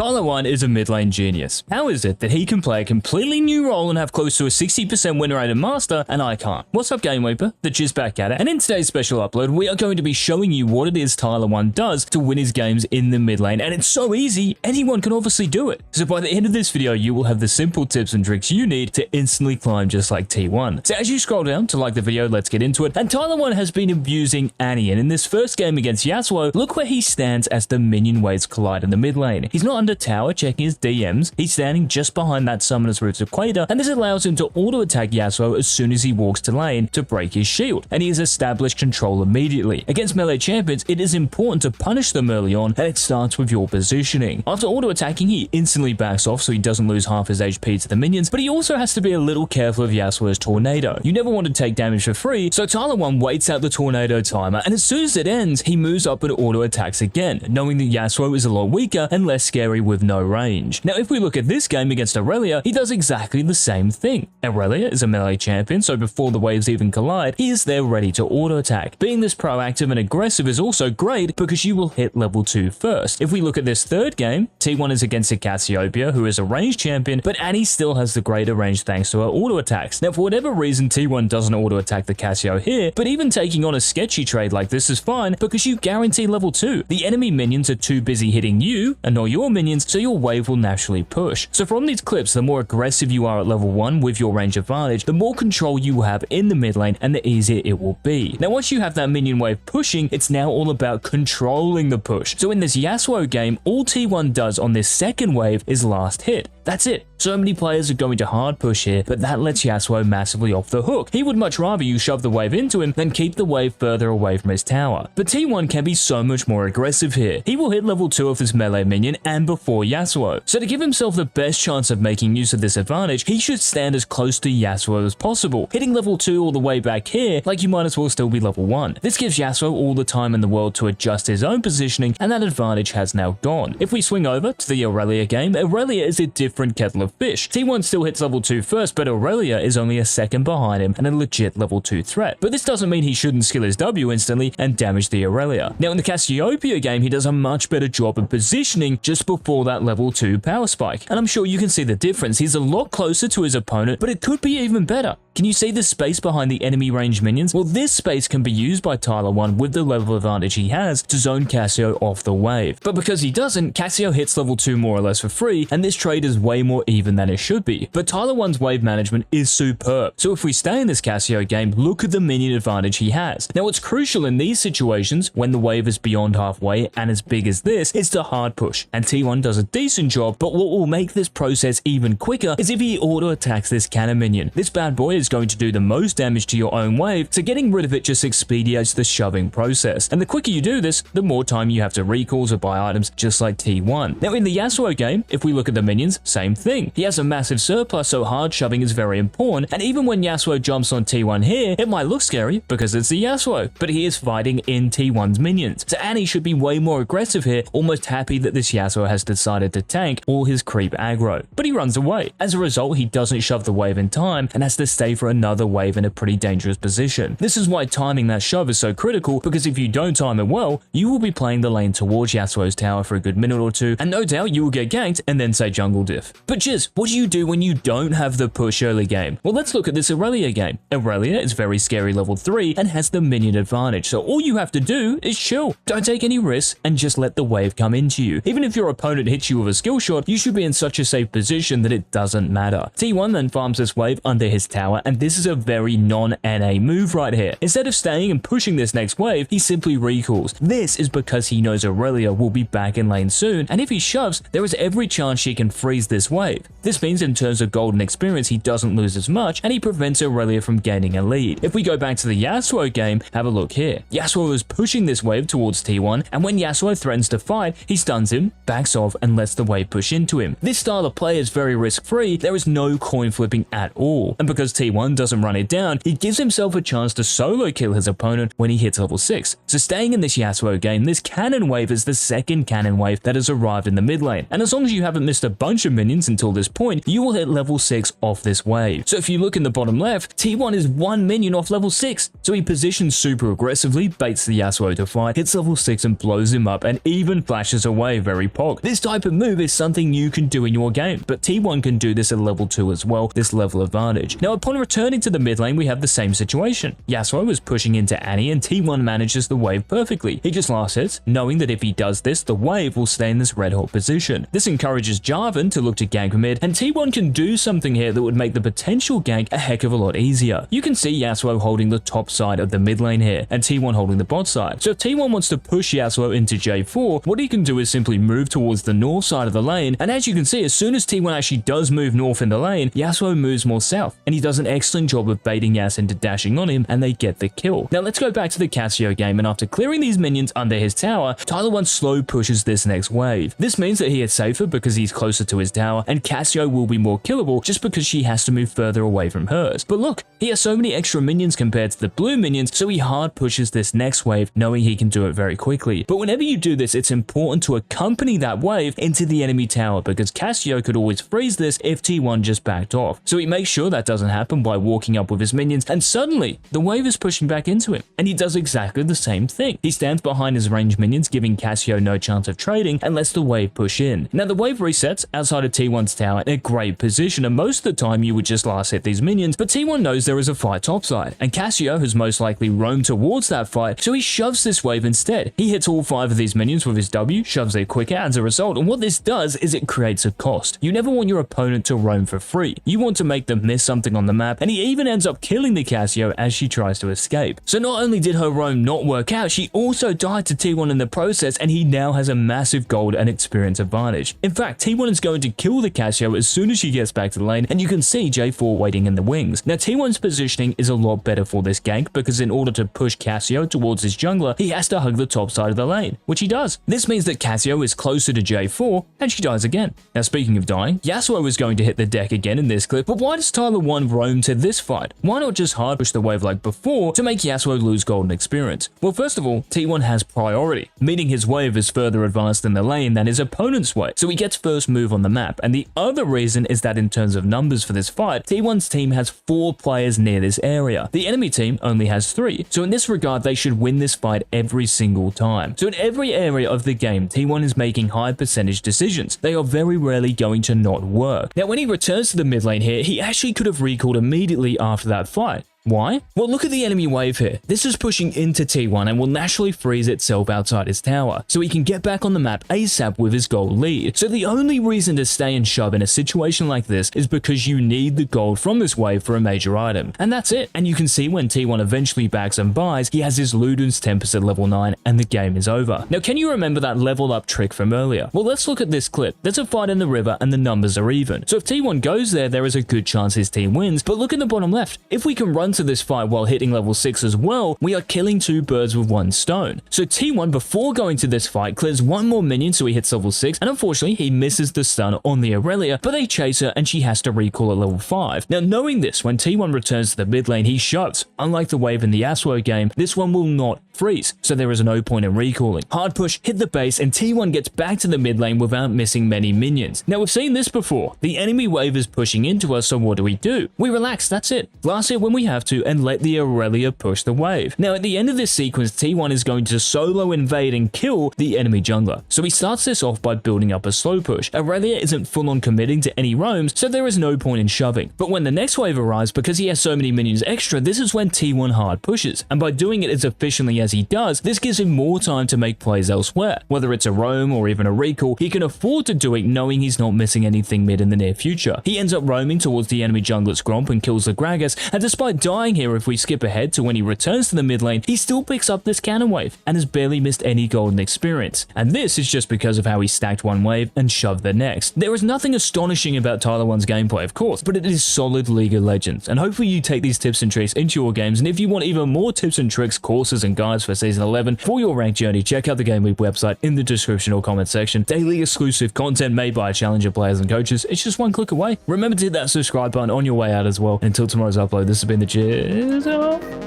TYLER1 is a mid lane genius. How is it that he can play a completely new role and have close to a 60% win rate in Master, and I can't? What's up, GameLeap? The Jizz back at it, and in today's special upload, we are going to be showing you what it is TYLER1 does to win his games in the mid lane, and it's so easy, anyone can obviously do it. So by the end of this video, you will have the simple tips and tricks you need to instantly climb just like T1. So as you scroll down to like the video, let's get into it. And TYLER1 has been abusing Annie, and in this first game against Yasuo, look where he stands as the minion waves collide in the mid lane. He's not under tower checking his DMs, he's standing just behind that Summoner's Root's equator, and this allows him to auto-attack Yasuo as soon as he walks to lane to break his shield, and he has established control immediately. Against melee champions, it is important to punish them early on, and it starts with your positioning. After auto-attacking, he instantly backs off so he doesn't lose half his HP to the minions, but he also has to be a little careful of Yasuo's tornado. You never want to take damage for free, so TYLER1 waits out the tornado timer, and as soon as it ends, he moves up and auto-attacks again, knowing that Yasuo is a lot weaker and less scary with no range. Now, if we look at this game against Aurelia, he does exactly the same thing. Aurelia is a melee champion, so before the waves even collide, he is there ready to auto-attack. Being this proactive and aggressive is also great because you will hit level 2 first. If we look at this third game, T1 is against a Cassiopeia, who is a ranged champion, but Annie still has the greater range thanks to her auto-attacks. Now, for whatever reason, T1 doesn't auto-attack the Cassio here, but even taking on a sketchy trade like this is fine because you guarantee level 2. The enemy minions are too busy hitting you and not your minions, so your wave will naturally push. So from these clips, the more aggressive you are at level 1 with your range advantage, the more control you have in the mid lane and the easier it will be. Now, once you have that minion wave pushing, it's now all about controlling the push. So in this Yasuo game, all T1 does on this second wave is last hit. That's it. So many players are going to hard push here, but that lets Yasuo massively off the hook. He would much rather you shove the wave into him than keep the wave further away from his tower. But T1 can be so much more aggressive here. He will hit level 2 of his melee minion and before Yasuo. So to give himself the best chance of making use of this advantage, he should stand as close to Yasuo as possible, hitting level 2 all the way back here like you might as well still be level 1. This gives Yasuo all the time in the world to adjust his own positioning, and that advantage has now gone. If we swing over to the Aurelia game, Aurelia is a different kettle of fish. T1 still hits level 2 first, but Aurelia is only a second behind him and a legit level 2 threat. But this doesn't mean he shouldn't skill his W instantly and damage the Aurelia. Now in the Cassiopeia game, he does a much better job of positioning just before that level 2 power spike. And I'm sure you can see the difference. He's a lot closer to his opponent, but it could be even better. Can you see the space behind the enemy range minions? Well, this space can be used by TYLER1 with the level advantage he has to zone Cassio off the wave. But because he doesn't, Cassio hits level 2 more or less for free, and this trade is way more even than it should be. But TYLER1's wave management is superb. So if we stay in this Cassio game, look at the minion advantage he has. Now, what's crucial in these situations, when the wave is beyond halfway and as big as this, is to hard push. And T1 does a decent job, but what will make this process even quicker is if he auto-attacks this cannon minion. This bad boy is going to do the most damage to your own wave, so getting rid of it just expedites the shoving process. And the quicker you do this, the more time you have to recalls or buy items, just like T1. Now in the Yasuo game, if we look at the minions, same thing. He has a massive surplus, so hard shoving is very important, and even when Yasuo jumps on T1 here, it might look scary because it's the Yasuo, but he is fighting in T1's minions. So Annie should be way more aggressive here, almost happy that this Yasuo has decided to tank all his creep aggro. But he runs away. As a result, he doesn't shove the wave in time and has to stay for another wave in a pretty dangerous position. This is why timing that shove is so critical, because if you don't time it well, you will be playing the lane towards Yasuo's tower for a good minute or two, and no doubt you will get ganked and then say jungle diff. But Jizz, what do you do when you don't have the push early game? Well, let's look at this Aurelia game. Aurelia is very scary level 3 and has the minion advantage, so all you have to do is chill. Don't take any risks and just let the wave come into you. Even if your opponent hits you with a skill shot, you should be in such a safe position that it doesn't matter. T1 then farms this wave under his tower, and this is a very non-NA move right here. Instead of staying and pushing this next wave, he simply recalls. This is because he knows Aurelia will be back in lane soon, and if he shoves, there is every chance she can freeze this wave. This means in terms of golden experience, he doesn't lose as much, and he prevents Aurelia from gaining a lead. If we go back to the Yasuo game, have a look here. Yasuo is pushing this wave towards T1, and when Yasuo threatens to fight, he stuns him, backs off, and lets the wave push into him. This style of play is very risk-free, there is no coin flipping at all, and because T1 doesn't run it down, he gives himself a chance to solo kill his opponent when he hits level 6. So staying in this Yasuo game, this cannon wave is the second cannon wave that has arrived in the mid lane, and as long as you haven't missed a bunch of minions until this point, you will hit level 6 off this wave. So if you look in the bottom left, T1 is 1 minion off level 6, so he positions super aggressively, baits the Yasuo to fight, hits level 6 and blows him up, and even flashes away very pog. This type of move is something you can do in your game, but T1 can do this at level 2 as well, this level advantage. Now, upon returning to the mid lane, we have the same situation. Yasuo is pushing into Annie and T1 manages the wave perfectly. He just last hits, knowing that if he does this, the wave will stay in this red hot position. This encourages Jarvan to look to gank mid, and T1 can do something here that would make the potential gank a heck of a lot easier. You can see Yasuo holding the top side of the mid lane here, and T1 holding the bot side. So if T1 wants to push Yasuo into J4, what he can do is simply move towards the north side of the lane, and as you can see, as soon as T1 actually does move north in the lane, Yasuo moves more south, and he does an excellent job of baiting Yas into dashing on him, and they get the kill. Now let's go back to the Cassio game, and after clearing these minions under his tower, TYLER1 slow pushes this next wave. This means that he is safer because he's closer to his tower, and Cassio will be more killable just because she has to move further away from hers. But look, he has so many extra minions compared to the blue minions, so he hard pushes this next wave, knowing he can do it very quickly. But whenever you do this, it's important to accompany that wave into the enemy tower, because Cassio could always freeze this if T1 just backed off. So he makes sure that doesn't happen by walking up with his minions, and suddenly the wave is pushing back into him, and he does exactly the same thing. He stands behind his ranged minions, giving Cassio no chance of trading, and lets the wave push in. Now the wave resets outside of T1's tower in a great position, and most of the time you would just last hit these minions, but T1 knows there is a fight topside, and Cassio has most likely roamed towards that fight, so he shoves this wave instead. He hits all 5 of these minions with his W, shoves it quicker as a result, and what this does is it creates a cost. You never want your opponent to roam for free. You want to make them miss something on the map, and he even ends up killing the Cassio as she tries to escape. So not only did her roam not work out, she also died to T1 in the process, and he now has a massive gold and experience advantage. In fact, T1 is going to kill the Cassio as soon as she gets back to the lane, and you can see J4 waiting in the wings. Now T1's positioning is a lot better for this gank, because in order to push Cassio towards his jungler, he has to hug the top side of the lane, which he does. This means that Cassio is closer to J4, and she dies again. Now speaking of dying, Yasuo is going to hit the deck again in this clip, but why does TYLER1 roam to this fight? Why not just hard push the wave like before to make Yasuo lose golden experience? Well, first of all, T1 has priority, meaning his wave is further advanced in the lane than his opponent's wave, so he gets first move on the map. And the other reason is that in terms of numbers for this fight, T1's team has 4 players near this area. The enemy team only has 3, so in this regard, they should win this fight every single time. So in every area of the game, T1 is making high percentage decisions. They are very rarely going to not work. Now, when he returns to the mid lane here, he actually could have recalled immediately after that fight. Why? Well, look at the enemy wave here. This is pushing into T1 and will naturally freeze itself outside his tower, so he can get back on the map ASAP with his gold lead. So the only reason to stay and shove in a situation like this is because you need the gold from this wave for a major item. And that's it. And you can see when T1 eventually backs and buys, he has his Ludens Tempest at level 9 and the game is over. Now, can you remember that level up trick from earlier? Well, let's look at this clip. There's a fight in the river and the numbers are even. So if T1 goes there, there is a good chance his team wins. But look at the bottom left. If we can run to this fight while hitting level 6 as well, we are killing 2 birds with 1 stone. So T1, before going to this fight, clears 1 more minion so he hits level 6, and unfortunately he misses the stun on the Aurelia, but they chase her and she has to recall at level 5. Now knowing this, when T1 returns to the mid lane, he shoves. Unlike the wave in the Yasuo game, this one will not freeze, so there is no point in recalling. Hard push, hit the base, and T1 gets back to the mid lane without missing many minions. Now we've seen this before. The enemy wave is pushing into us, so what do? We relax, that's it. Blast it when we have to, and let the Aurelia push the wave. Now at the end of this sequence, T1 is going to solo invade and kill the enemy jungler. So he starts this off by building up a slow push. Aurelia isn't full on committing to any roams, so there is no point in shoving. But when the next wave arrives, because he has so many minions extra, this is when T1 hard pushes. And by doing it as efficiently as he does, this gives him more time to make plays elsewhere. Whether it's a roam or even a recall, he can afford to do it knowing he's not missing anything mid in the near future. He ends up roaming towards the enemy jungler's Gromp and kills the Gragas, and despite dying here, if we skip ahead to when he returns to the mid lane, he still picks up this cannon wave and has barely missed any golden experience. And this is just because of how he stacked one wave and shoved the next. There is nothing astonishing about TYLER1's gameplay, of course, but it is solid League of Legends, and hopefully you take these tips and tricks into your games. And if you want even more tips and tricks, courses and guides for Season 11 for your ranked journey, check out the GameLeap website in the description or comment section. Daily exclusive content made by challenger players and coaches. It's just one click away. Remember to hit that subscribe button on your way out as well. Until tomorrow's upload, this has been the Cheers.